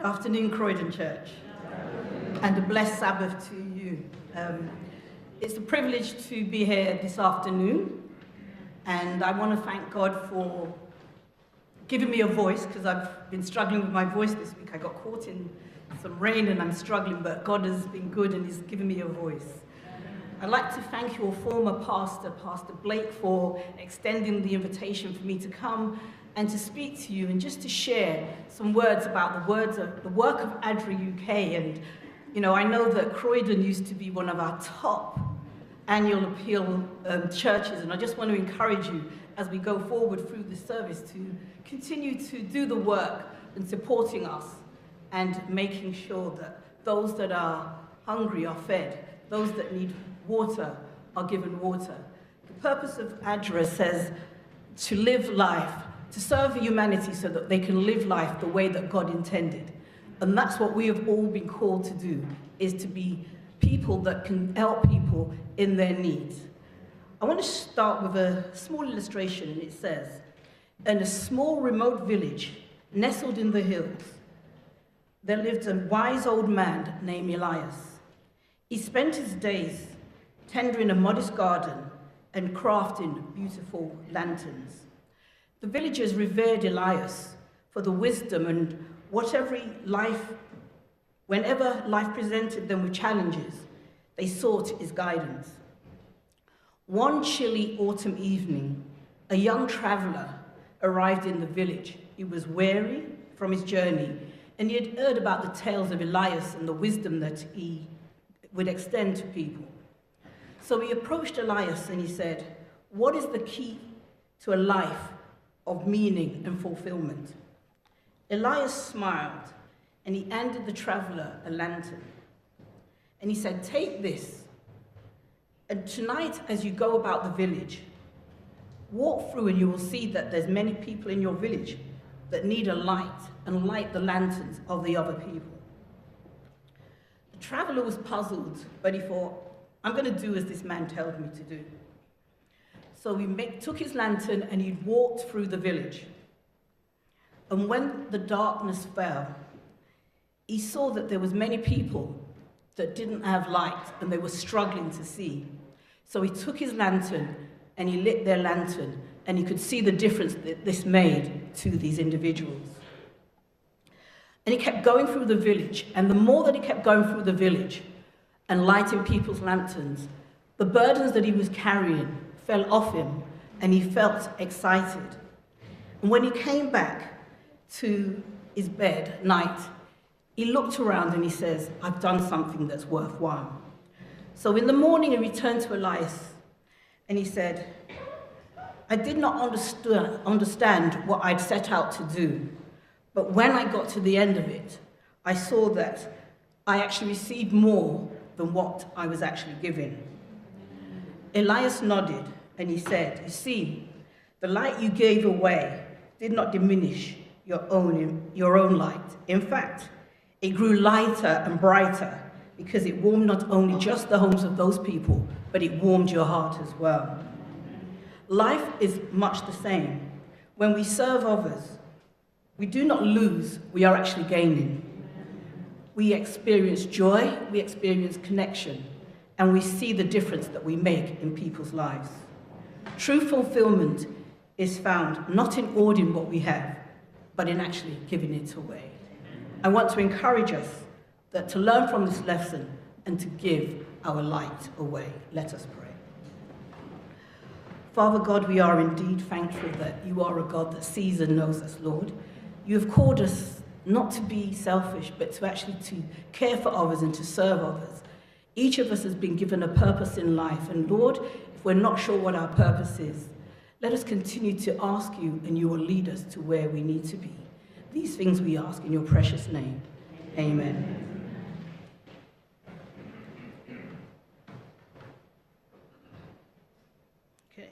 Afternoon, Croydon Church, and a blessed Sabbath to you. It's a privilege to be here this afternoon, and I want to thank God for giving me a voice, because I've been struggling with my voice this week. I got caught in some rain and I'm struggling, but God has been good and He's given me a voice. I'd like to thank your former pastor, Pastor Blake, for extending the invitation for me to come and to speak to you and just to share some words about the work of ADRA UK. And, you know, I know that Croydon used to be one of our top annual appeal churches, and I just want to encourage you as we go forward through this service to continue to do the work and supporting us and making sure that those that are hungry are fed, those that need water are given water. The purpose of ADRA says to live life, to serve humanity so that they can live life the way that God intended. And that's what we have all been called to do, is to be people that can help people in their needs. I want to start with a small illustration, and it says, in a small remote village nestled in the hills, there lived a wise old man named Elias. He spent his days tendering a modest garden and crafting beautiful lanterns. The villagers revered Elias for the wisdom, and whenever life presented them with challenges, they sought his guidance. One chilly autumn evening, a young traveler arrived in the village. He was weary from his journey, and he had heard about the tales of Elias and the wisdom that he would extend to people. So he approached Elias and he said, "What is the key to a life of meaning and fulfillment?" Elias smiled and he handed the traveler a lantern. And he said, "Take this, and tonight as you go about the village, walk through and you will see that there's many people in your village that need a light, and light the lanterns of the other people." The traveler was puzzled, but he thought, I'm going to do as this man told me to do. So he took his lantern and he walked through the village. And when the darkness fell, he saw that there was many people that didn't have light and they were struggling to see. So he took his lantern and he lit their lantern, and he could see the difference that this made to these individuals. And he kept going through the village, and the more that he kept going through the village and lighting people's lanterns, the burdens that he was carrying fell off him, and he felt excited. And when he came back to his bed at night, he looked around and he says, I've done something that's worthwhile. So in the morning, he returned to Elias and he said, I did not understand what I'd set out to do, but when I got to the end of it, I saw that I actually received more than what I was actually given. Elias nodded and he said, you see, the light you gave away did not diminish your own light. In fact, it grew lighter and brighter because it warmed not only just the homes of those people, but it warmed your heart as well. Life is much the same. When we serve others, we do not lose, we are actually gaining. We experience joy, we experience connection, and we see the difference that we make in people's lives. True fulfillment is found not in hoarding what we have, but in actually giving it away. I want to encourage us that to learn from this lesson and to give our light away. Let us pray. Father God, we are indeed thankful that you are a God that sees and knows us, Lord. You have called us not to be selfish, but to actually to care for others and to serve others. Each of us has been given a purpose in life, and Lord, if we're not sure what our purpose is, let us continue to ask you, and you will lead us to where we need to be. These things we ask in your precious name. Amen. Okay.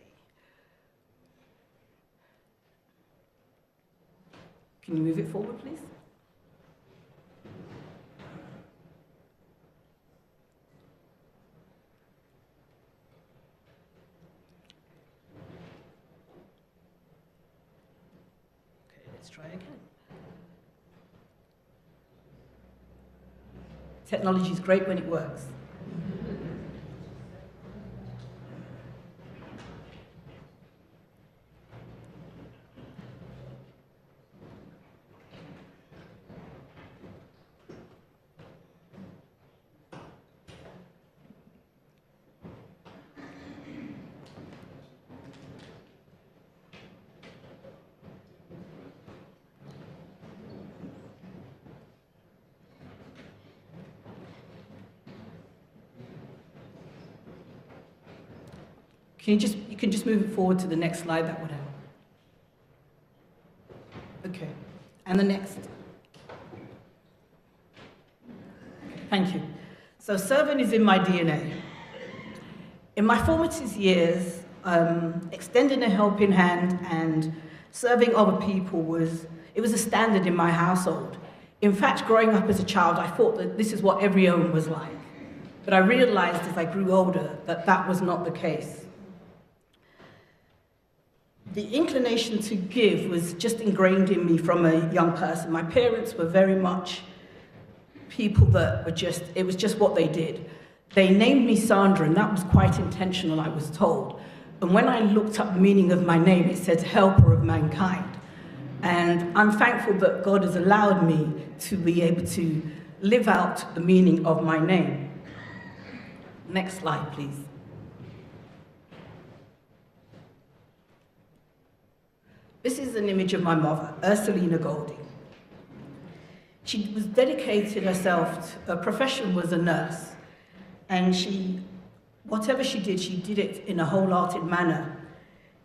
Can you move it forward, please? Okay, let's try again. Technology is great when it works. You can just move it forward to the next slide, that would help. Okay, and the next. Thank you. So serving is in my DNA. In my formative years, extending a helping hand and serving other people was a standard in my household. In fact, growing up as a child, I thought that this is what every home was like. But I realized as I grew older that that was not the case. The inclination to give was just ingrained in me from a young person. My parents were very much people that were it was just what they did. They named me Sandra, and that was quite intentional, I was told. And when I looked up the meaning of my name, it said helper of mankind. And I'm thankful that God has allowed me to be able to live out the meaning of my name. Next slide, please. This is an image of my mother, Ursulina Golding. She was dedicated herself, her profession was a nurse, and whatever she did it in a wholehearted manner.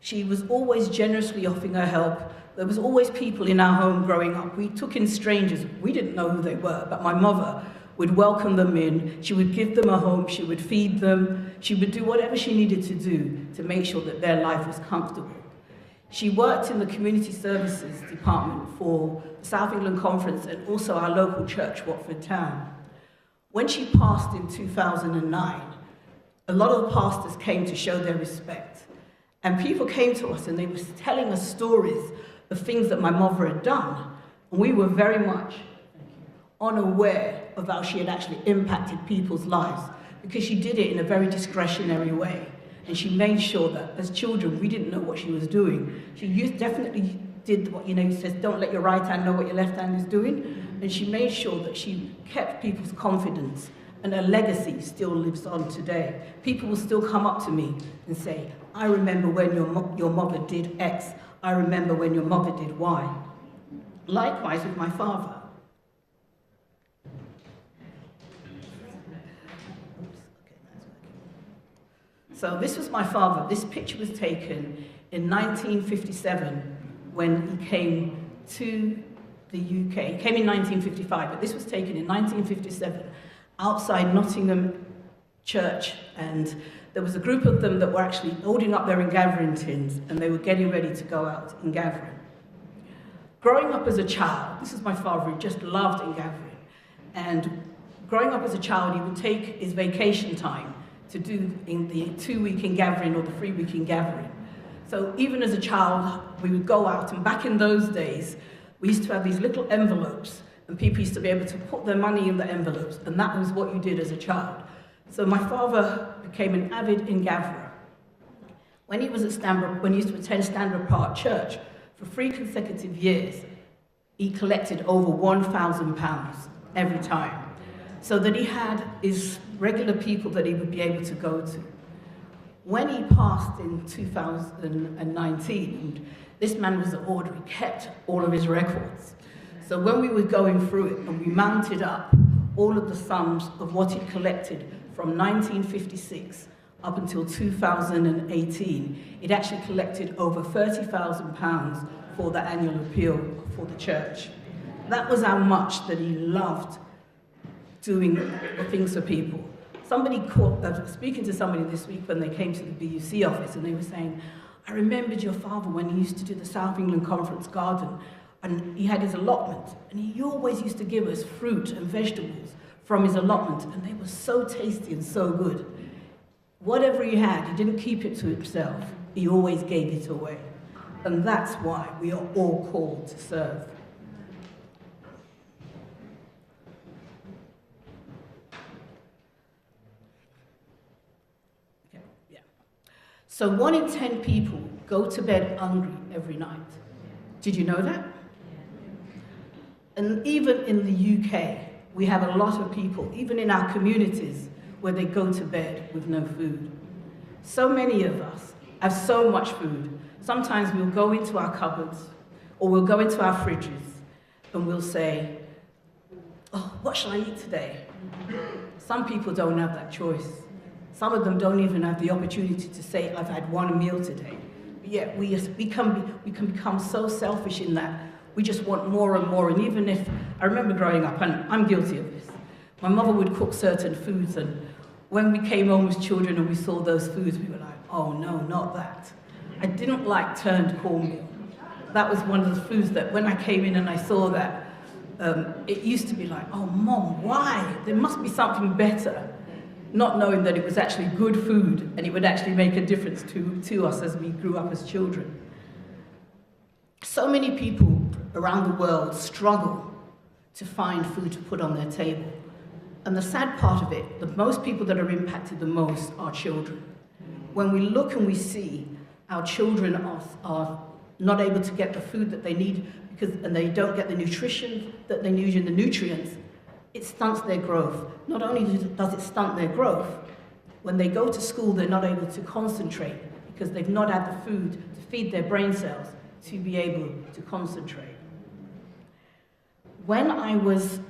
She was always generously offering her help. There was always people in our home growing up. We took in strangers. We didn't know who they were, but my mother would welcome them in. She would give them a home. She would feed them. She would do whatever she needed to do to make sure that their life was comfortable. She worked in the community services department for the South England Conference and also our local church, Watford Town. When she passed in 2009, a lot of the pastors came to show their respect. And people came to us and they were telling us stories of things that my mother had done. And we were very much unaware of how she had actually impacted people's lives, because she did it in a very discretionary way. And she made sure that as children, we didn't know what she was doing. She definitely did what, he says, don't let your right hand know what your left hand is doing. And she made sure that she kept people's confidence, and her legacy still lives on today. People will still come up to me and say, I remember when your mother did X. I remember when your mother did Y. Likewise with my father. So this was my father. This picture was taken in 1957 when he came to the UK. He came in 1955, but this was taken in 1957 outside Nottingham Church, and there was a group of them that were actually holding up their gathering tins, and they were getting ready to go out in gathering. Growing up as a child, this is my father who just loved in gathering, and growing up as a child, he would take his vacation time to do in the 2-week in gathering or the 3-week in gathering. So even as a child, we would go out, and back in those days, we used to have these little envelopes, and people used to be able to put their money in the envelopes, and that was what you did as a child. So my father became an avid in-gatherer. When he was at Sandra, when he used to attend Sandra Park Church, for 3 consecutive years, he collected over £1,000 every time, so that he had his regular people that he would be able to go to. When he passed in 2019, this man was an order, he kept all of his records. So when we were going through it and we mounted up all of the sums of what he collected from 1956 up until 2018, it actually collected over £30,000 for the annual appeal for the church. That was how much that he loved doing things for people. Somebody speaking to somebody this week when they came to the BUC office, and they were saying, I remembered your father when he used to do the South England Conference Garden, and he had his allotment, and he always used to give us fruit and vegetables from his allotment, and they were so tasty and so good. Whatever he had, he didn't keep it to himself. He always gave it away. And that's why we are all called to serve. So 1 in 10 people go to bed hungry every night. Did you know that? And even in the UK, we have a lot of people, even in our communities, where they go to bed with no food. So many of us have so much food. Sometimes we'll go into our cupboards, or we'll go into our fridges, and we'll say, oh, what shall I eat today? Some people don't have that choice. Some of them don't even have the opportunity to say, I've had one meal today. But yet we can become so selfish in that we just want more and more. And even if, I remember growing up, and I'm guilty of this, my mother would cook certain foods, and when we came home as children and we saw those foods, we were like, oh no, not that. I didn't like turned cornmeal. That was one of the foods that when I came in and I saw that, it used to be like, oh Mom, why? There must be something better. Not knowing that it was actually good food and it would actually make a difference to us as we grew up as children. So many people around the world struggle to find food to put on their table. And the sad part of it, the most people that are impacted the most are children. When we look and we see our children are not able to get the food that they need and they don't get the nutrition that they need and the nutrients, it stunts their growth. Not only does it stunt their growth, when they go to school, they're not able to concentrate because they've not had the food to feed their brain cells to be able to concentrate. When I was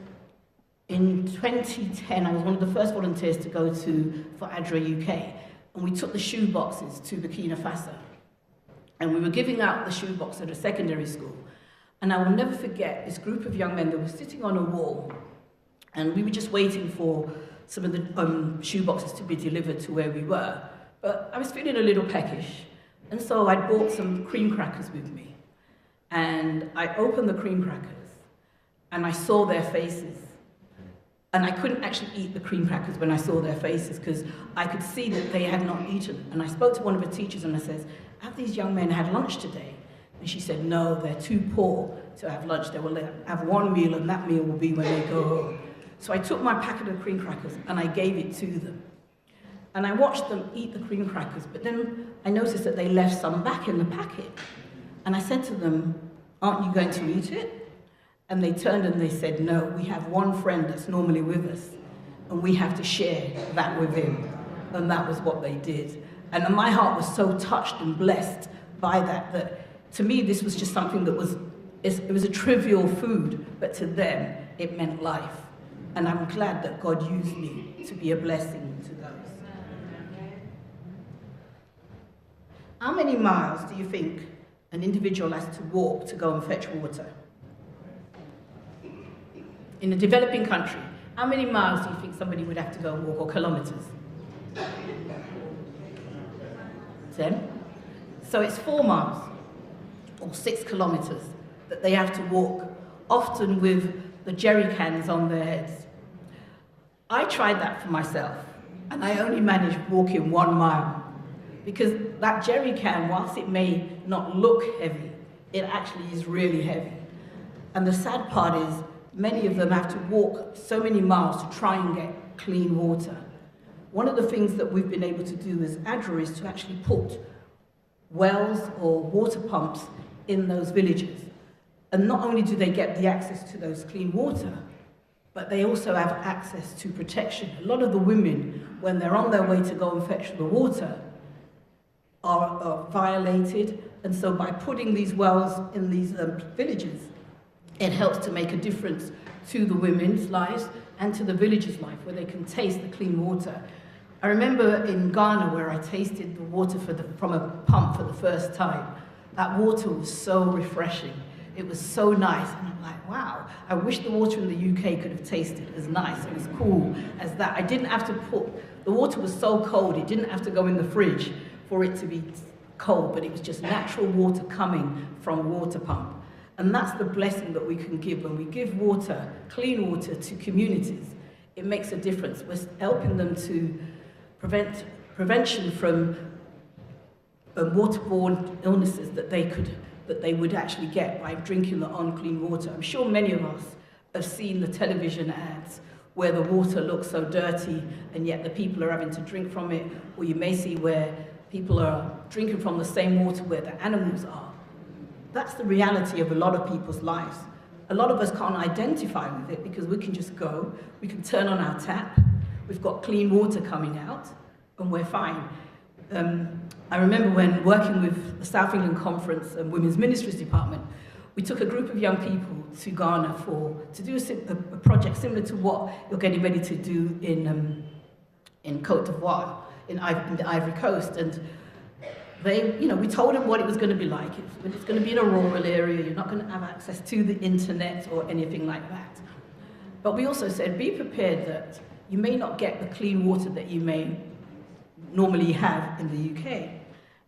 in 2010, I was one of the first volunteers to go for ADRA UK, and we took the shoe boxes to Burkina Faso. And we were giving out the shoe box at a secondary school. And I will never forget this group of young men that were sitting on a wall, and we were just waiting for some of the shoe boxes to be delivered to where we were. But I was feeling a little peckish, and so I bought some cream crackers with me. And I opened the cream crackers, and I saw their faces. And I couldn't actually eat the cream crackers when I saw their faces, because I could see that they had not eaten. And I spoke to one of the teachers, and I said, have these young men had lunch today? And she said, no, they're too poor to have lunch. They will have one meal, and that meal will be when they go home. So I took my packet of cream crackers and I gave it to them. And I watched them eat the cream crackers, but then I noticed that they left some back in the packet. And I said to them, aren't you going to eat it? And they turned and they said, no, we have one friend that's normally with us, and we have to share that with him. And that was what they did. And my heart was so touched and blessed by that to me this was just something that it was a trivial food, but to them it meant life. And I'm glad that God used me to be a blessing to those. How many miles do you think an individual has to walk to go and fetch water? In a developing country, how many miles do you think somebody would have to go and walk, or kilometers? 10? So it's 4 miles, or 6 kilometers, that they have to walk, often with the jerry cans on their heads. I tried that for myself, and I only managed walking 1 mile, because that jerry can, whilst it may not look heavy, it actually is really heavy. And the sad part is, many of them have to walk so many miles to try and get clean water. One of the things that we've been able to do as ADRA is to actually put wells or water pumps in those villages. And not only do they get the access to those clean water, but they also have access to protection. A lot of the women, when they're on their way to go and fetch the water, are violated. And so by putting these wells in these villages, it helps to make a difference to the women's lives and to the villagers' life, where they can taste the clean water. I remember in Ghana, where I tasted the water from a pump for the first time. That water was so refreshing. It was so nice, and I'm like, wow, I wish the water in the UK could have tasted as nice and as cool as that. I didn't have to the water was so cold, it didn't have to go in the fridge for it to be cold, but it was just natural water coming from a water pump. And that's the blessing that we can give. When we give water, clean water, to communities, it makes a difference. We're helping them to prevention from waterborne illnesses that they would actually get by drinking the unclean water. I'm sure many of us have seen the television ads where the water looks so dirty and yet the people are having to drink from it, or you may see where People are drinking from the same water where the animals are. That's the reality of a lot of people's lives. A lot of us can't identify with it because we can just go, we can turn on our tap, we've got clean water coming out, and we're fine. I remember when working with the South England Conference and Women's Ministries Department, we took a group of young people to Ghana to do a project similar to what you're getting ready to do in Côte d'Ivoire, in the Ivory Coast. And we told them what it was going to be like. It's going to be in a rural area, you're not going to have access to the internet or anything like that. But we also said, be prepared that you may not get the clean water that you may normally have in the UK.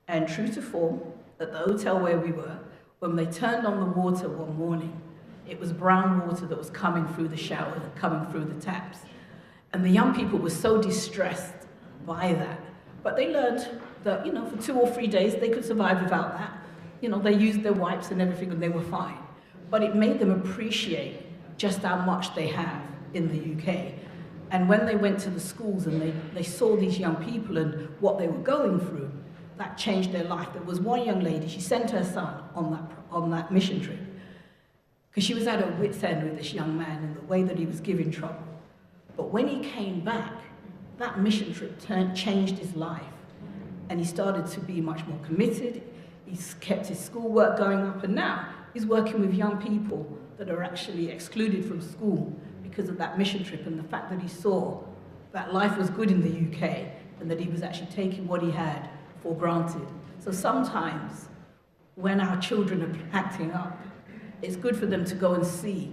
And true to form, at the hotel where we were, when they turned on the water one morning, it was brown water that was coming through the shower, coming through the taps. And the young people were so distressed by that. But they learned that, for 2 or 3 days, they could survive without that. They used their wipes and everything, and they were fine. But it made them appreciate just how much they have in the UK. And when they went to the schools and they saw these young people and what they were going through, that changed their life. There was one young lady, she sent her son on that mission trip because she was at her wit's end with this young man and the way that he was giving trouble. But when he came back, that mission trip changed his life. And he started to be much more committed. He's kept his schoolwork going up, and now he's working with young people that are actually excluded from school because of that mission trip and the fact that he saw that life was good in the UK and that he was actually taking what he had for granted. So sometimes when our children are acting up, it's good for them to go and see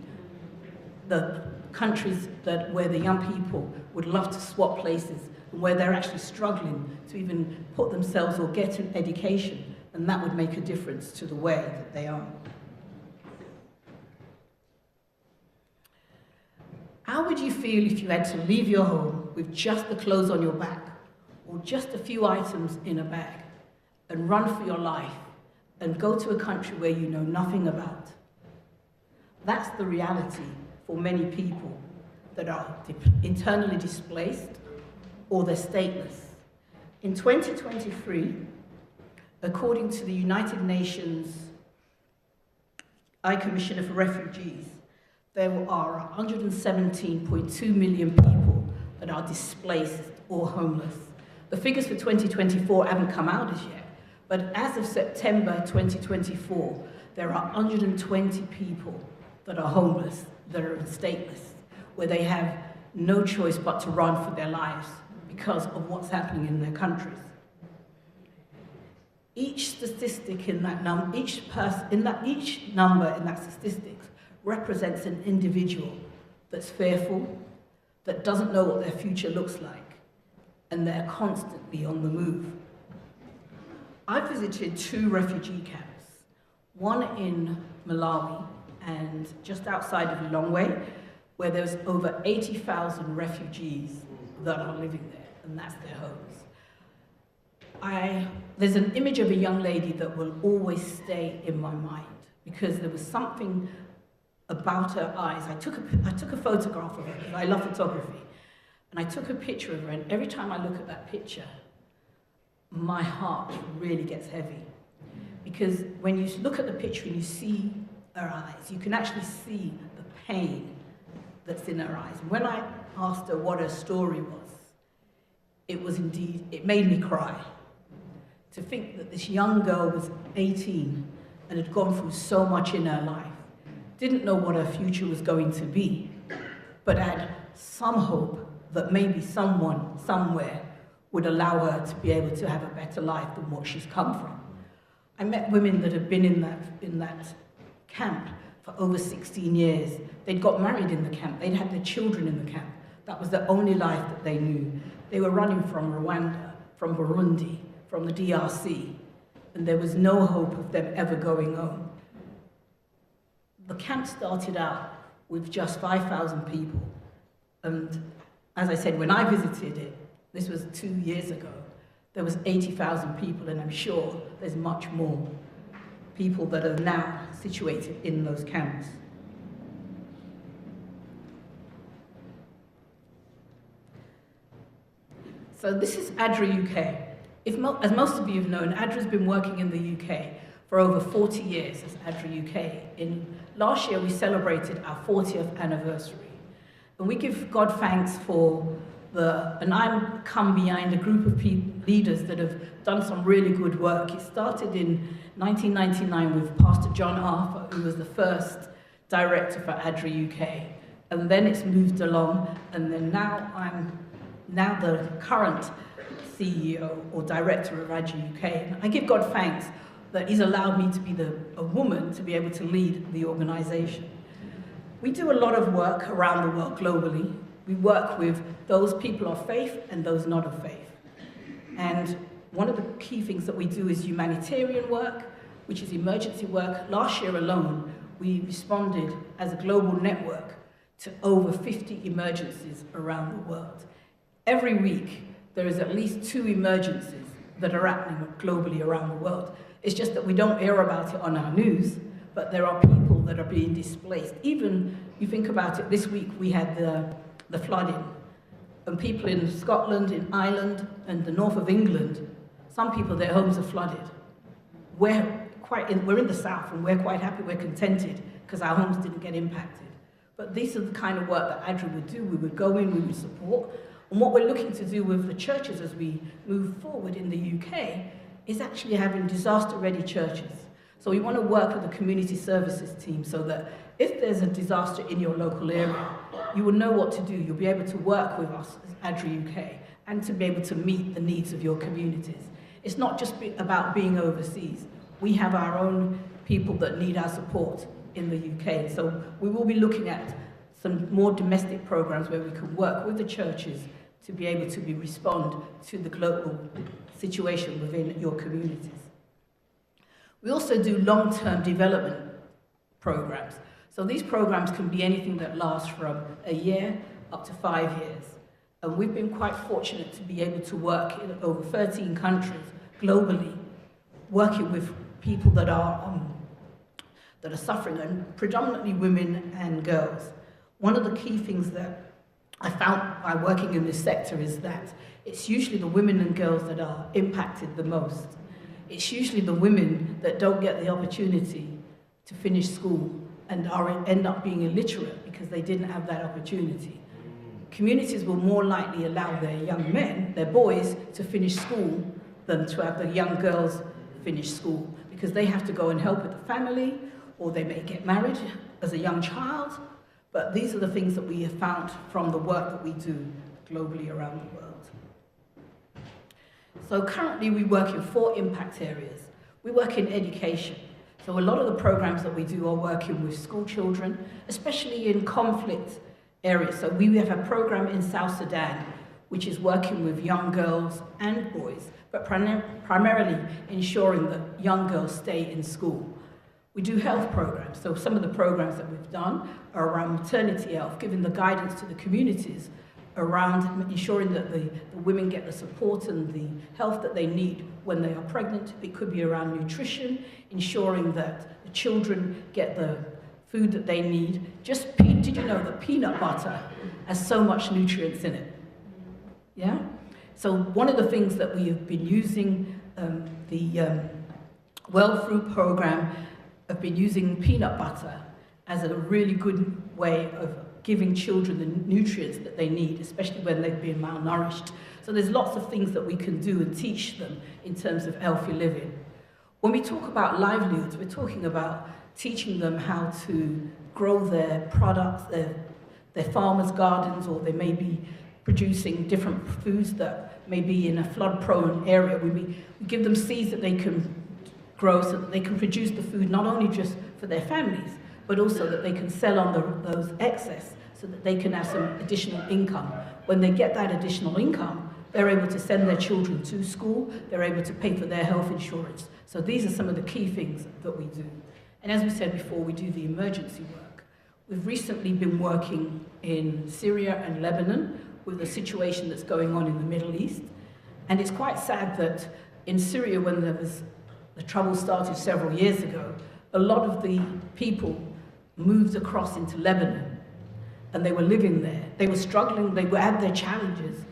the countries where the young people would love to swap places and where they're actually struggling to even put themselves or get an education, and that would make a difference to the way that they are. How would you feel if you had to leave your home with just the clothes on your back or just a few items in a bag and run for your life and go to a country where you know nothing about? That's the reality for many people that are internally displaced or they're stateless. In 2023, according to the United Nations High Commissioner for Refugees, there are 117.2 million people that are displaced or homeless. The figures for 2024 haven't come out as yet, but as of September 2024, there are 120 people that are homeless, that are stateless, where they have no choice but to run for their lives because of what's happening in their countries. Each statistic in that number, each number in that statistics represents an individual that's fearful, that doesn't know what their future looks like, and they're constantly on the move. I visited 2 refugee camps, one in Malawi and just outside of Lilongwe, where there's over 80,000 refugees that are living there, and that's their homes. There's an image of a young lady that will always stay in my mind because there was something about her eyes. I took a photograph of her because I love photography, and I took a picture of her, and every time I look at that picture, my heart really gets heavy. Because when you look at the picture and you see her eyes, you can actually see the pain that's in her eyes. When I asked her what her story was, it made me cry. To think that this young girl was 18 and had gone through so much in her life, didn't know what her future was going to be, but had some hope that maybe someone, somewhere, would allow her to be able to have a better life than what she's come from. I met women that had been in that camp for over 16 years. They'd got married in the camp. They'd had their children in the camp. That was the only life that they knew. They were running from Rwanda, from Burundi, from the DRC, and there was no hope of them ever going home. The camp started out with just 5,000 people, and as I said, when I visited it, this was 2 years ago, there was 80,000 people, and I'm sure there's much more people that are now situated in those camps. So this is ADRA UK. As most of you have known, ADRA has been working in the UK for over 40 years as ADRA UK. Last year, we celebrated our 40th anniversary. And we give God thanks for and I'm come behind a group of leaders that have done some really good work. It started in 1999 with Pastor John Arthur, who was the first director for ADRA UK. And then it's moved along, and then now I'm the current CEO or director of ADRA UK. And I give God thanks that he's allowed me to be a woman to be able to lead the organization. We do a lot of work around the world globally. We work with those people of faith and those not of faith. And one of the key things that we do is humanitarian work, which is emergency work. Last year alone, we responded as a global network to over 50 emergencies around the world. Every week, there is at least 2 emergencies that are happening globally around the world. It's just that we don't hear about it on our news, but there are people that are being displaced. Even, you think about it, this week we had the flooding, and people in Scotland, in Ireland, and the north of England, some people, their homes are flooded. We're in the south, and we're quite happy, we're contented, because our homes didn't get impacted. But these are the kind of work that ADRA would do. We would go in, we would support. And what we're looking to do with the churches as we move forward in the UK is actually having disaster-ready churches. So we want to work with the community services team so that if there's a disaster in your local area, you will know what to do. You'll be able to work with us as ADRA UK and to be able to meet the needs of your communities. It's not just about being overseas. We have our own people that need our support in the UK. So we will be looking at some more domestic programs where we can work with the churches to be able to respond to the global situation within your communities. We also do long-term development programs. So these programs can be anything that lasts from a year up to 5 years. And we've been quite fortunate to be able to work in over 13 countries globally, working with people that are suffering, and predominantly women and girls. One of the key things that I found by working in this sector is that it's usually the women and girls that are impacted the most. It's usually the women that don't get the opportunity to finish school and end up being illiterate because they didn't have that opportunity. Communities will more likely allow their young men, their boys, to finish school than to have the young girls finish school, because they have to go and help with the family, or they may get married as a young child. But these are the things that we have found from the work that we do globally around the world. So currently we work in 4 impact areas. We work in education. So a lot of the programs that we do are working with school children, especially in conflict areas. So we have a program in South Sudan, which is working with young girls and boys, but primarily ensuring that young girls stay in school. We do health programs. So some of the programs that we've done are around maternity health, giving the guidance to the communities around ensuring that the women get the support and the health that they need when they are pregnant. It could be around nutrition, ensuring that the children get the food that they need. Did you know that peanut butter has so much nutrients in it? Yeah? So one of the things that we have been using, the World Food Program have been using peanut butter as a really good way of giving children the nutrients that they need, especially when they've been malnourished. So there's lots of things that we can do and teach them in terms of healthy living. When we talk about livelihoods, we're talking about teaching them how to grow their products, their farmers' gardens, or they may be producing different foods that may be in a flood-prone area. We give them seeds that they can grow so that they can produce the food not only just for their families, but also that they can sell on those excess so that they can have some additional income. When they get that additional income, they're able to send their children to school, they're able to pay for their health insurance. So these are some of the key things that we do. And as we said before, we do the emergency work. We've recently been working in Syria and Lebanon with the situation that's going on in the Middle East. And it's quite sad that in Syria, when the trouble started several years ago, a lot of the people moved across into Lebanon, and they were living there. They were struggling, they had their challenges,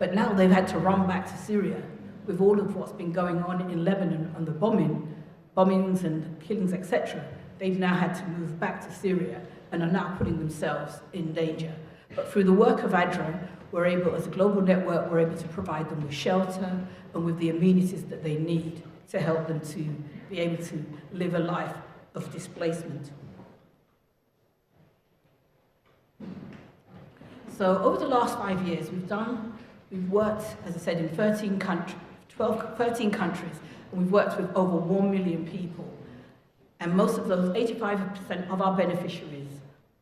but now they've had to run back to Syria. with all of what's been going on in Lebanon and the bombings and killings, etc., they've now had to move back to Syria and are now putting themselves in danger. But through the work of ADRA, we're able, as a global network, we're able to provide them with shelter and with the amenities that they need to help them to be able to live a life of displacement. So over the last 5 years, we've worked, as I said, in 13 countries, and we've worked with over 1 million people. And most of those, 85% of our beneficiaries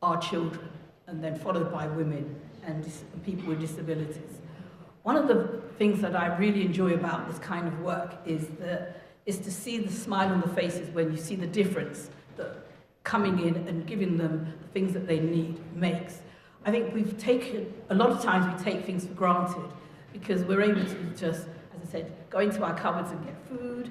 are children, and then followed by women and people with disabilities. One of the things that I really enjoy about this kind of work is to see the smile on the faces when you see the difference that coming in and giving them the things that they need makes. I think a lot of times we take things for granted because we're able to just, as I said, go into our cupboards and get food.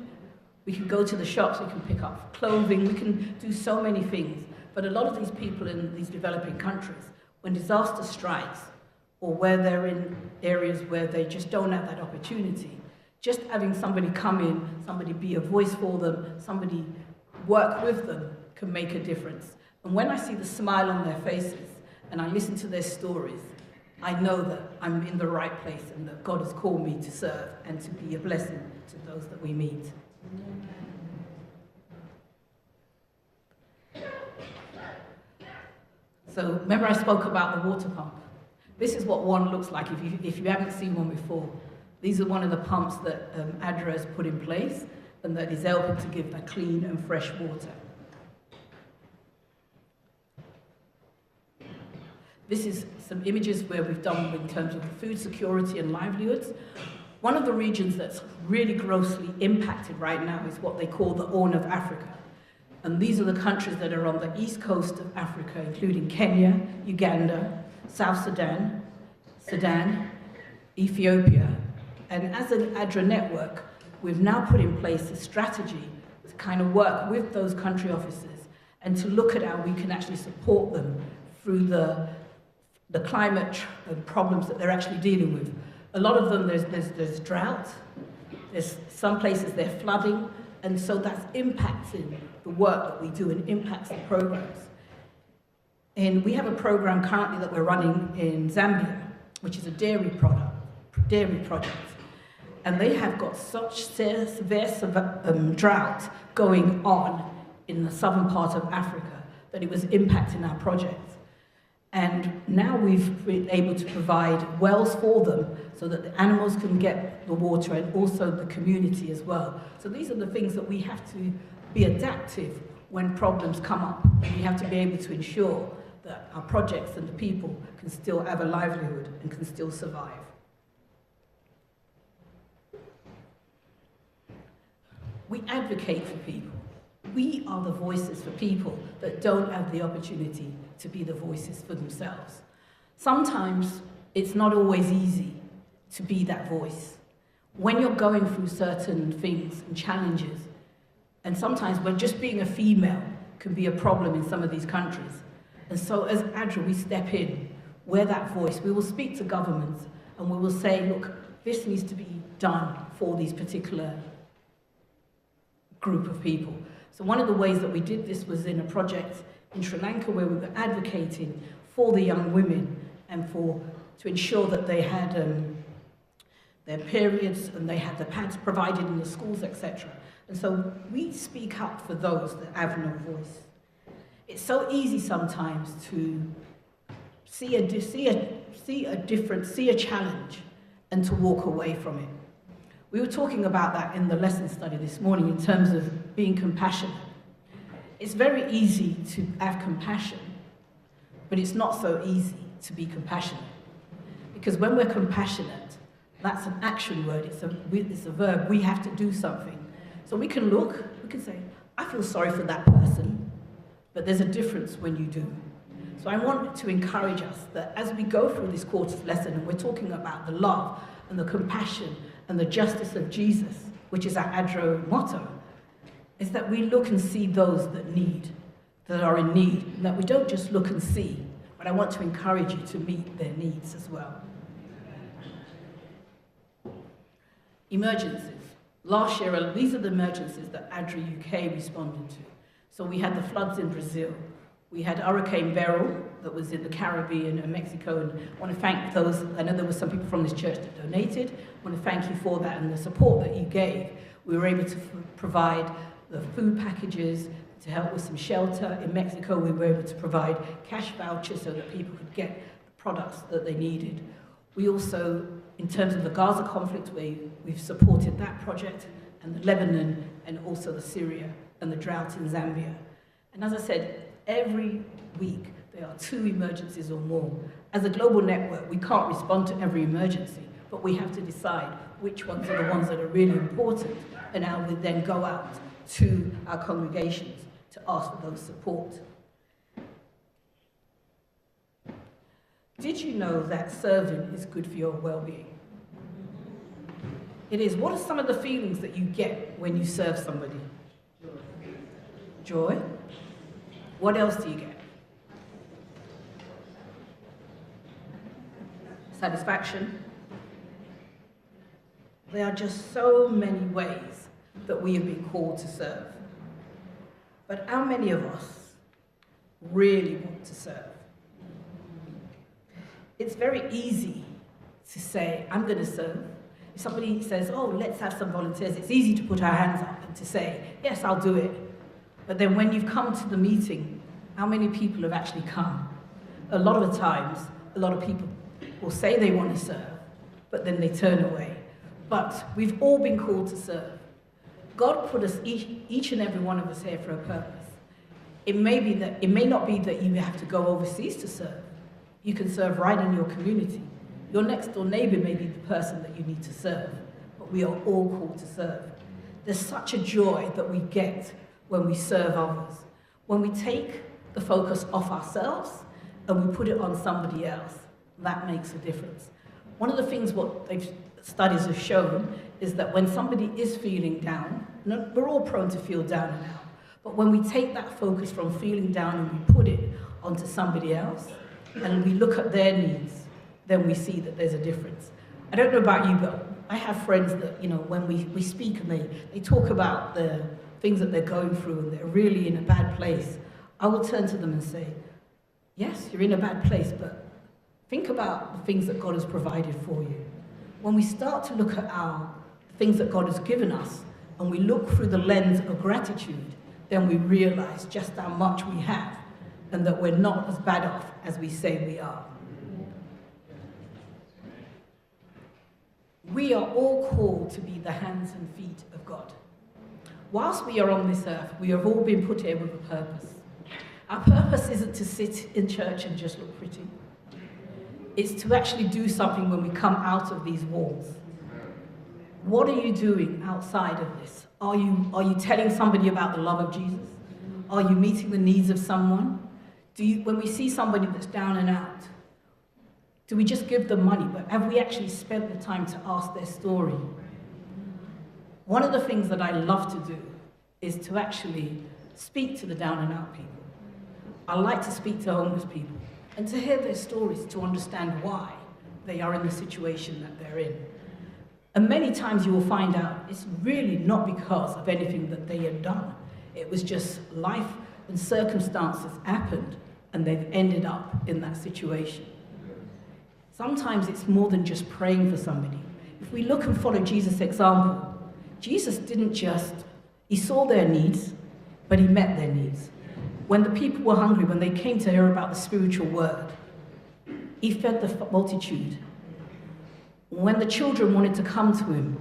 We can go to the shops, we can pick up clothing, we can do so many things. But a lot of these people in these developing countries, when disaster strikes, or where they're in areas where they just don't have that opportunity, just having somebody come in, somebody be a voice for them, somebody work with them can make a difference. And when I see the smile on their faces and I listen to their stories, I know that I'm in the right place and that God has called me to serve and to be a blessing to those that we meet. So remember I spoke about the water pump. This is what one looks like if you haven't seen one before. These are one of the pumps that ADRA has put in place and that is helping to give that clean and fresh water. This is some images where we've done in terms of food security and livelihoods. One of the regions that's really grossly impacted right now is what they call the Horn of Africa. And these are the countries that are on the east coast of Africa, including Kenya, Uganda, South Sudan, Ethiopia. And as an ADRA network, we've now put in place a strategy to kind of work with those country offices and to look at how we can actually support them through the climate problems that they're actually dealing with. A lot of them, there's drought, there's some places they're flooding, and so that's impacting the work that we do and impacts the programs. And we have a program currently that we're running in Zambia, which is a dairy project. And they have got such severe drought going on in the southern part of Africa that it was impacting our project. And now we've been able to provide wells for them so that the animals can get the water and also the community as well. So these are the things that we have to be adaptive when problems come up. And we have to be able to ensure that our projects and the people can still have a livelihood and can still survive. We advocate for people. We are the voices for people that don't have the opportunity to be the voices for themselves. Sometimes it's not always easy to be that voice. When you're going through certain things and challenges, and sometimes when just being a female can be a problem in some of these countries. And so as ADRA, we step in, we're that voice. We will speak to governments and we will say, look, this needs to be done for these particular group of people. So one of the ways that we did this was in a project in Sri Lanka where we were advocating for the young women and to ensure that they had their periods and they had the pads provided in the schools, etc. And so we speak up for those that have no voice. It's so easy sometimes to see a challenge and to walk away from it. We were talking about that in the lesson study this morning in terms of being compassionate. It's very easy to have compassion, but it's not so easy to be compassionate. Because when we're compassionate, that's an action word, it's a verb, we have to do something. So we can look, we can say, I feel sorry for that person, but there's a difference when you do. So I want to encourage us that as we go through this quarter's lesson, and we're talking about the love and the compassion and the justice of Jesus, which is our ADRA motto, is that we look and see those that are in need, and that we don't just look and see, but I want to encourage you to meet their needs as well. Emergencies. Last year, these are the emergencies that ADRA UK responded to. So we had the floods in Brazil. We had Hurricane Beryl that was in the Caribbean and Mexico, and I want to thank those. I know there were some people from this church that donated. I want to thank you for that and the support that you gave. We were able to provide the food packages to help with some shelter. In Mexico, we were able to provide cash vouchers so that people could get the products that they needed. We also, in terms of the Gaza conflict, we've supported that project, and the Lebanon, and also the Syria and the drought in Zambia. And as I said, every week there are 2 emergencies or more. As a global network, we can't respond to every emergency, but we have to decide which ones are the ones that are really important, and how we then go out to our congregations to ask for those support. Did you know that serving is good for your well-being? It is. What are some of the feelings that you get when you serve somebody? Joy. What else do you get? Satisfaction. There are just so many ways that we have been called to serve. But how many of us really want to serve? It's very easy to say, I'm going to serve. If somebody says, oh, let's have some volunteers, it's easy to put our hands up and to say, yes, I'll do it. But then when you've come to the meeting, how many people have actually come? A lot of the times, a lot of people will say they want to serve, but then they turn away. But we've all been called to serve. God put us, each and every one of us, here for a purpose. It may not be that you have to go overseas to serve. You can serve right in your community. Your next door neighbor may be the person that you need to serve, but we are all called to serve. There's such a joy that we get when we serve others. When we take the focus off ourselves and we put it on somebody else, that makes a difference. One of the things studies have shown is that when somebody is feeling down, we're all prone to feel down and out, but when we take that focus from feeling down and we put it onto somebody else, and we look at their needs, then we see that there's a difference. I don't know about you, but I have friends that, when we speak and they talk about the things that they're going through and they're really in a bad place, I will turn to them and say, yes, you're in a bad place, but think about the things that God has provided for you. When we start to look at the things that God has given us, and we look through the lens of gratitude, then we realize just how much we have, and that we're not as bad off as we say we are. We are all called to be the hands and feet of God. Whilst we are on this earth, we have all been put here with a purpose. Our purpose isn't to sit in church and just look pretty. It's to actually do something when we come out of these walls. What are you doing outside of this? Are you telling somebody about the love of Jesus? Are you meeting the needs of someone? When we see somebody that's down and out, do we just give them money? But have we actually spent the time to ask their story? One of the things that I love to do is to actually speak to the down and out people. I like to speak to homeless people and to hear their stories, to understand why they are in the situation that they're in. And many times you will find out it's really not because of anything that they had done. It was just life and circumstances happened and they've ended up in that situation. Sometimes it's more than just praying for somebody. If we look and follow Jesus' example, Jesus didn't just, he saw their needs, but he met their needs. When the people were hungry, when they came to hear about the spiritual word, he fed the multitude. When the children wanted to come to him,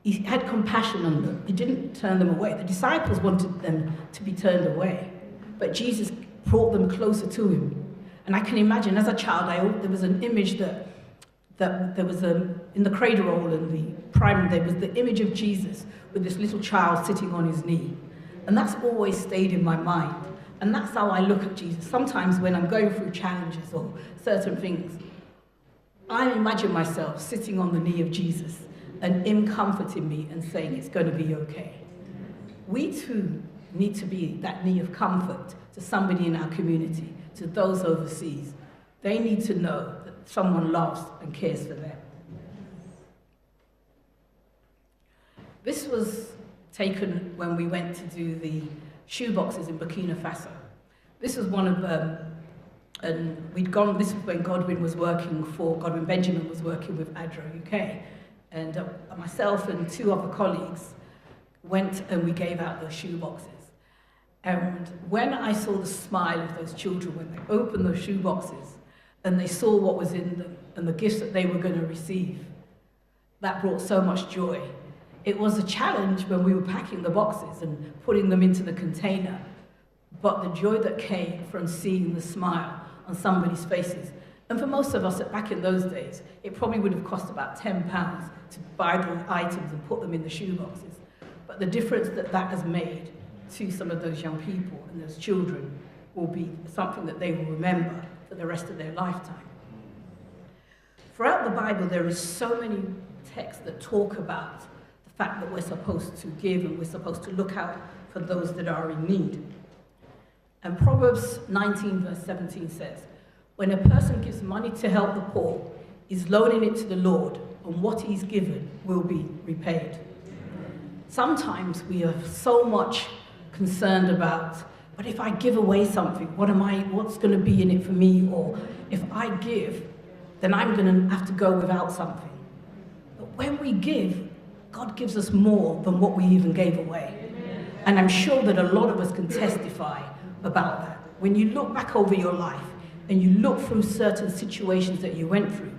he had compassion on them. He didn't turn them away. The disciples wanted them to be turned away, but Jesus brought them closer to him. And I can imagine, as a child, there was an image that there was in the cradle roll in the primary, there was the image of Jesus with this little child sitting on his knee. And that's always stayed in my mind. And that's how I look at Jesus. Sometimes when I'm going through challenges or certain things, I imagine myself sitting on the knee of Jesus and him comforting me and saying it's going to be okay. We too need to be that knee of comfort to somebody in our community, to those overseas. They need to know that someone loves and cares for them. This was taken when we went to do the shoeboxes in Burkina Faso. This was one of and we'd gone, this was when Godwin Benjamin was working with ADRA UK. And myself and two other colleagues went and we gave out those shoeboxes. And when I saw the smile of those children when they opened those shoeboxes and they saw what was in them and the gifts that they were going to receive, that brought so much joy. It was a challenge when we were packing the boxes and putting them into the container, but the joy that came from seeing the smile on somebody's faces. And for most of us back in those days, it probably would have cost about £10 to buy the items and put them in the shoeboxes. But the difference that that has made to some of those young people and those children will be something that they will remember for the rest of their lifetime. Throughout the Bible, there is so many texts that talk about the fact that we're supposed to give and we're supposed to look out for those that are in need. And Proverbs 19 verse 17 says, when a person gives money to help the poor, he's loaning it to the Lord, and what he's given will be repaid. Sometimes we are so much concerned about, but if I give away something, what's going to be in it for me? Or if I give, then I'm going to have to go without something. But when we give, God gives us more than what we even gave away. And I'm sure that a lot of us can testify about that. When you look back over your life and you look through certain situations that you went through,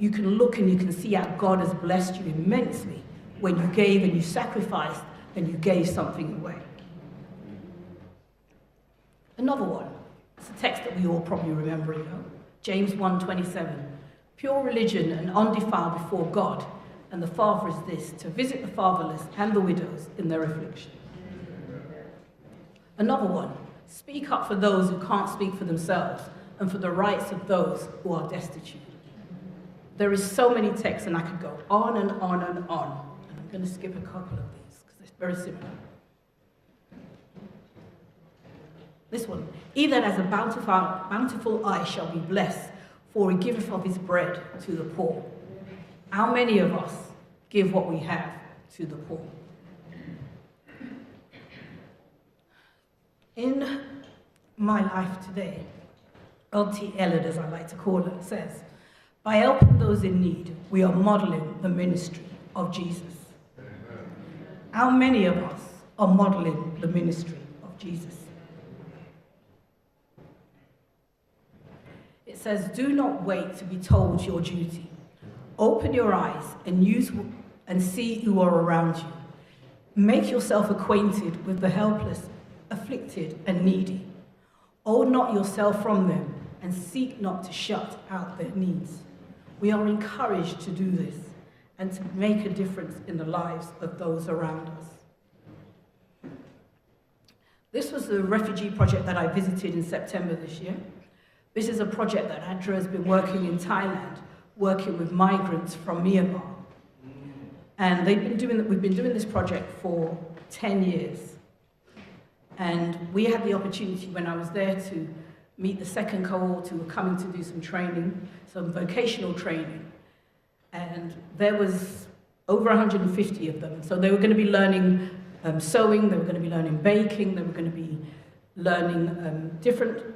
you can look and you can see how God has blessed you immensely when you gave and you sacrificed and you gave something away. Another one, it's a text that we all probably remember, James 1:27. Pure religion and undefiled before God and the Father is this, to visit the fatherless and the widows in their affliction. Another one, speak up for those who can't speak for themselves and for the rights of those who are destitute. There is so many texts and I could go on and on and on. And I'm going to skip a couple of these because it's very similar. This one, he that has a bountiful eye shall be blessed, for he giveth of his bread to the poor. How many of us give what we have to the poor? In my life today, L.T. Ellard, as I like to call her, says, by helping those in need, we are modeling the ministry of Jesus. How many of us are modeling the ministry of Jesus? It says, do not wait to be told your duty. Open your eyes and see who are around you. Make yourself acquainted with the helpless, afflicted, and needy. Hold not yourself from them, and seek not to shut out their needs. We are encouraged to do this and to make a difference in the lives of those around us. This was the refugee project that I visited in September this year. This is a project that ADRA has been working in Thailand, working with migrants from Myanmar. And we've been doing this project for 10 years. And we had the opportunity when I was there to meet the second cohort who were coming to do some training, some vocational training. And there was over 150 of them. So they were going to be learning sewing, they were going to be learning baking, they were going to be learning different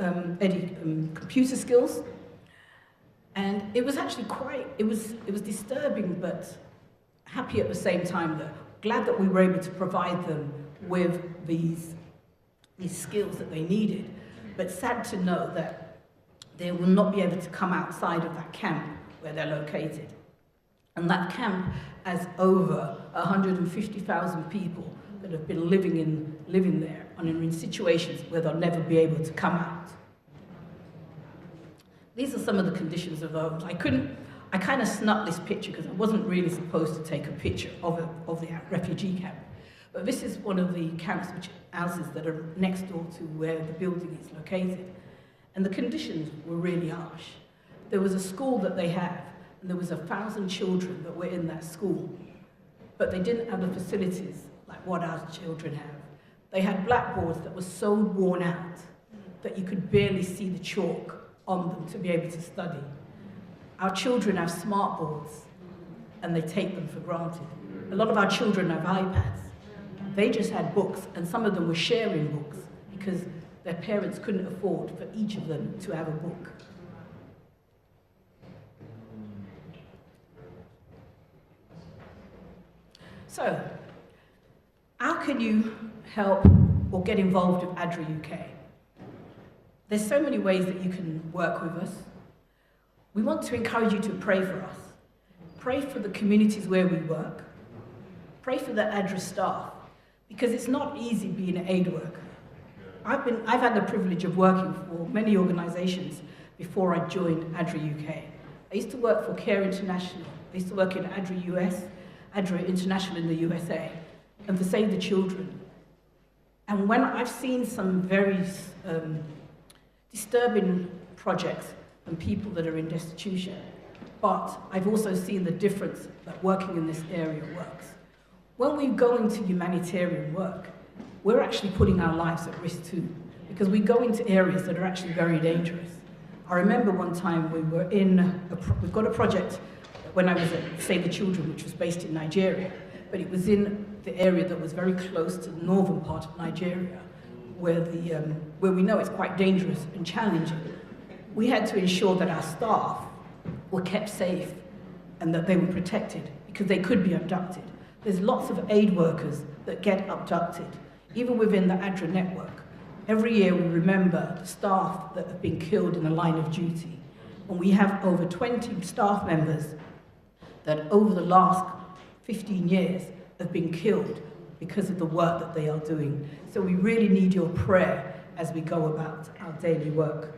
computer skills. And it was actually it was disturbing, but happy at the same time. Glad that we were able to provide them with these skills that they needed, but sad to know that they will not be able to come outside of that camp where they're located. And that camp has over 150,000 people that have been living there and are in situations where they'll never be able to come out. These are some of the conditions of the homes. I kind of snuck this picture because I wasn't really supposed to take a picture of the refugee camp. But this is one of the camps, houses that are next door to where the building is located. And the conditions were really harsh. There was a school that they have, and there was 1,000 children that were in that school. But they didn't have the facilities like what our children have. They had blackboards that were so worn out that you could barely see the chalk on them to be able to study. Our children have smart boards, and they take them for granted. A lot of our children have iPads. They just had books, and some of them were sharing books because their parents couldn't afford for each of them to have a book. So, how can you help or get involved with ADRA UK? There's so many ways that you can work with us. We want to encourage you to pray for us. Pray for the communities where we work. Pray for the ADRA staff, because it's not easy being an aid worker. I've had the privilege of working for many organisations before I joined ADRA UK. I used to work for Care International. I used to work in ADRA US, ADRA International in the USA, and for Save the Children. And when I've seen some very disturbing projects and people that are in destitution, but I've also seen the difference that working in this area works. When we go into humanitarian work, we're actually putting our lives at risk too, because we go into areas that are actually very dangerous. I remember one time we were we've got a project when I was at Save the Children, which was based in Nigeria, but it was in the area that was very close to the northern part of Nigeria, where we know it's quite dangerous and challenging. We had to ensure that our staff were kept safe and that they were protected, because they could be abducted. There's lots of aid workers that get abducted, even within the ADRA network. Every year we remember the staff that have been killed in the line of duty. And we have over 20 staff members that over the last 15 years have been killed because of the work that they are doing. So we really need your prayer as we go about our daily work.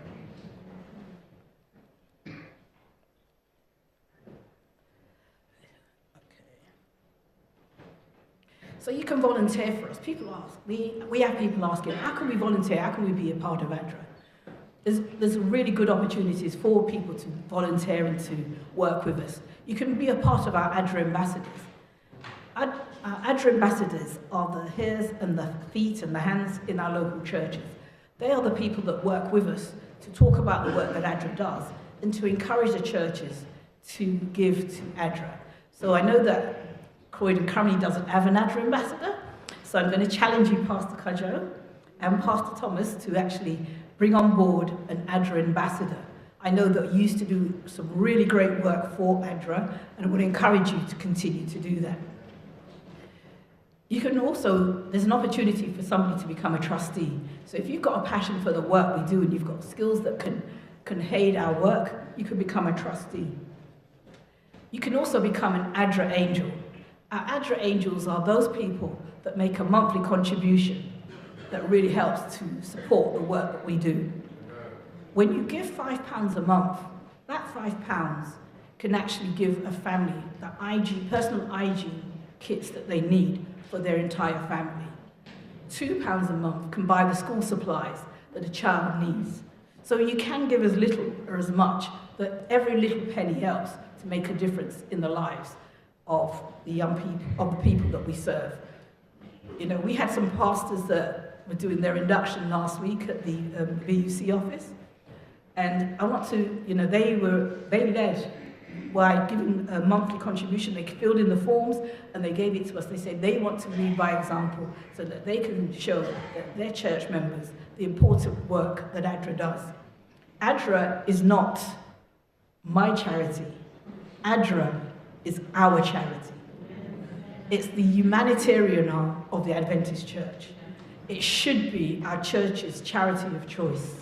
So you can volunteer for us. People ask, we have people asking, how can we volunteer? How can we be a part of ADRA? There's really good opportunities for people to volunteer and to work with us. You can be a part of our ADRA ambassadors. Our ADRA ambassadors are the ears and the feet and the hands in our local churches. They are the people that work with us to talk about the work that ADRA does and to encourage the churches to give to ADRA. So I know that Croydon currently doesn't have an ADRA ambassador, so I'm going to challenge you, Pastor Cudjoe and Pastor Thomas, to actually bring on board an ADRA ambassador. I know that you used to do some really great work for ADRA, and I would encourage you to continue to do that. You can also, there's an opportunity for somebody to become a trustee. So if you've got a passion for the work we do and you've got skills that can aid our work, you can become a trustee. You can also become an ADRA angel. Our ADRA angels are those people that make a monthly contribution that really helps to support the work that we do. When you give £5 a month, that £5 can actually give a family the personal hygiene kits that they need for their entire family. £2 a month can buy the school supplies that a child needs. So you can give as little or as much, but every little penny helps to make a difference in the lives of the young people, of the people that we serve. You know, we had some pastors that were doing their induction last week at the VUC office, and I want to, you know, they led by giving a monthly contribution. They filled in the forms and they gave it to us. They said they want to lead by example so that they can show that their church members the important work that ADRA does. ADRA is not my charity. ADRA is our charity. It's the humanitarian arm of the Adventist Church. It should be our church's charity of choice.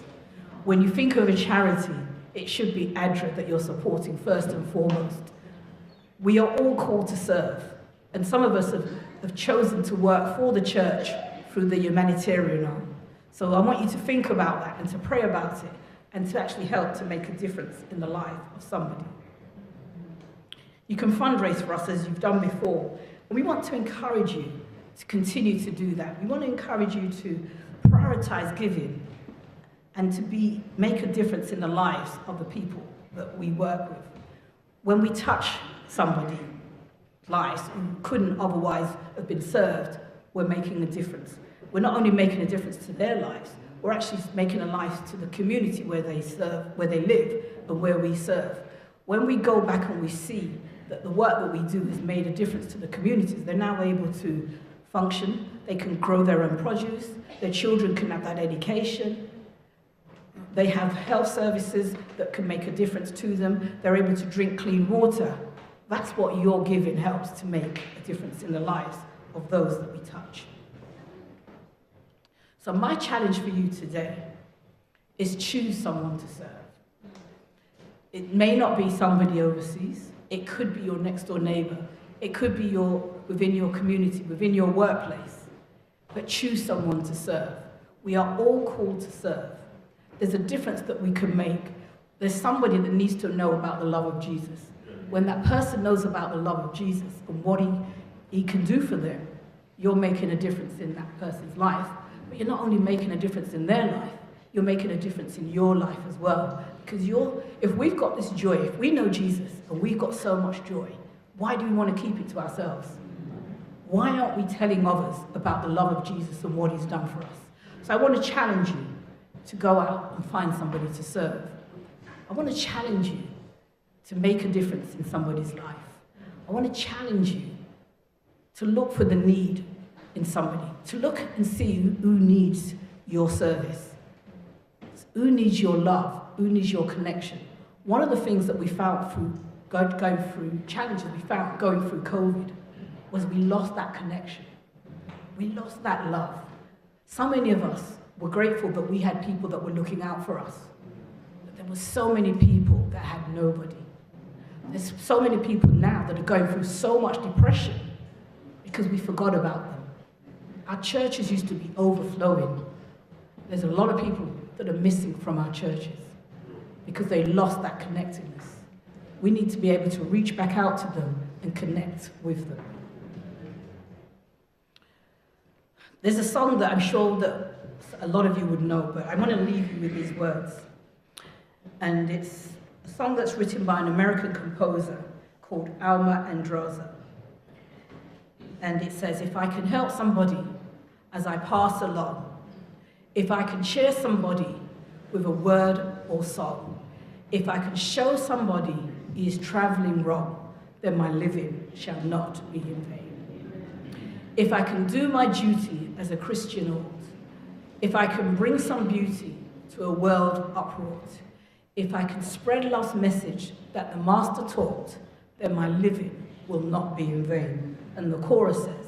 When you think of a charity, it should be ADRA that you're supporting first and foremost. We are all called to serve, and some of us have chosen to work for the church through the humanitarian arm. So I want you to think about that and to pray about it and to actually help to make a difference in the life of somebody. You can fundraise for us as you've done before, and we want to encourage you to continue to do that. We want to encourage you to prioritize giving and to make a difference in the lives of the people that we work with. When we touch somebody's lives who couldn't otherwise have been served, we're making a difference. We're not only making a difference to their lives, we're actually making a life to the community where they serve, where they live, and where we serve. When we go back and we see that the work that we do has made a difference to the communities. They're now able to function, they can grow their own produce, their children can have that education, they have health services that can make a difference to them, they're able to drink clean water. That's what your giving helps to make a difference in the lives of those that we touch. So my challenge for you today is choose someone to serve. It may not be somebody overseas, it could be your next door neighbor, it could be within your community, within your workplace, but choose someone to serve. We are all called to serve. There's a difference that we can make. There's somebody that needs to know about the love of Jesus. When that person knows about the love of Jesus and what he can do for them, you're making a difference in that person's life. But you're not only making a difference in their life, you're making a difference in your life as well. Because if we've got this joy, if we know Jesus and we've got so much joy, why do we want to keep it to ourselves? Why aren't we telling others about the love of Jesus and what he's done for us? So I want to challenge you to go out and find somebody to serve. I want to challenge you to make a difference in somebody's life. I want to challenge you to look for the need in somebody, to look and see who needs your service, who needs your love, who needs your connection. One of the things that we found through going through challenges we found going through COVID was we lost that connection. We lost that love. So many of us were grateful that we had people that were looking out for us. But there were so many people that had nobody. There's so many people now that are going through so much depression because we forgot about them. Our churches used to be overflowing. There's a lot of people that are missing from our churches because they lost that connectedness. We need to be able to reach back out to them and connect with them. There's a song that I'm sure that a lot of you would know, but I want to leave you with these words. And it's a song that's written by an American composer called Alma Andraza. And it says, if I can help somebody as I pass along, if I can cheer somebody with a word or song, if I can show somebody he is traveling wrong, then my living shall not be in vain. If I can do my duty as a Christian ought, if I can bring some beauty to a world upraught, if I can spread love's message that the Master taught, then my living will not be in vain. And the chorus says,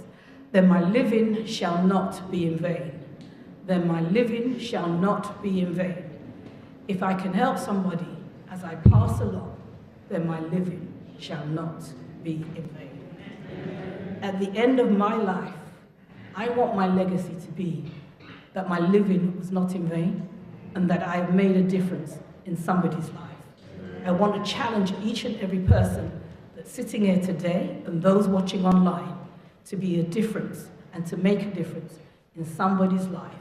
then my living shall not be in vain. Then my living shall not be in vain. If I can help somebody as I pass along, then my living shall not be in vain. At the end of my life, I want my legacy to be that my living was not in vain and that I have made a difference in somebody's life. I want to challenge each and every person that's sitting here today and those watching online to be a difference and to make a difference in somebody's life.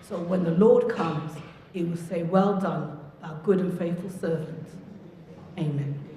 So when the Lord comes, he will say, well done, thou good and faithful servant. Amen.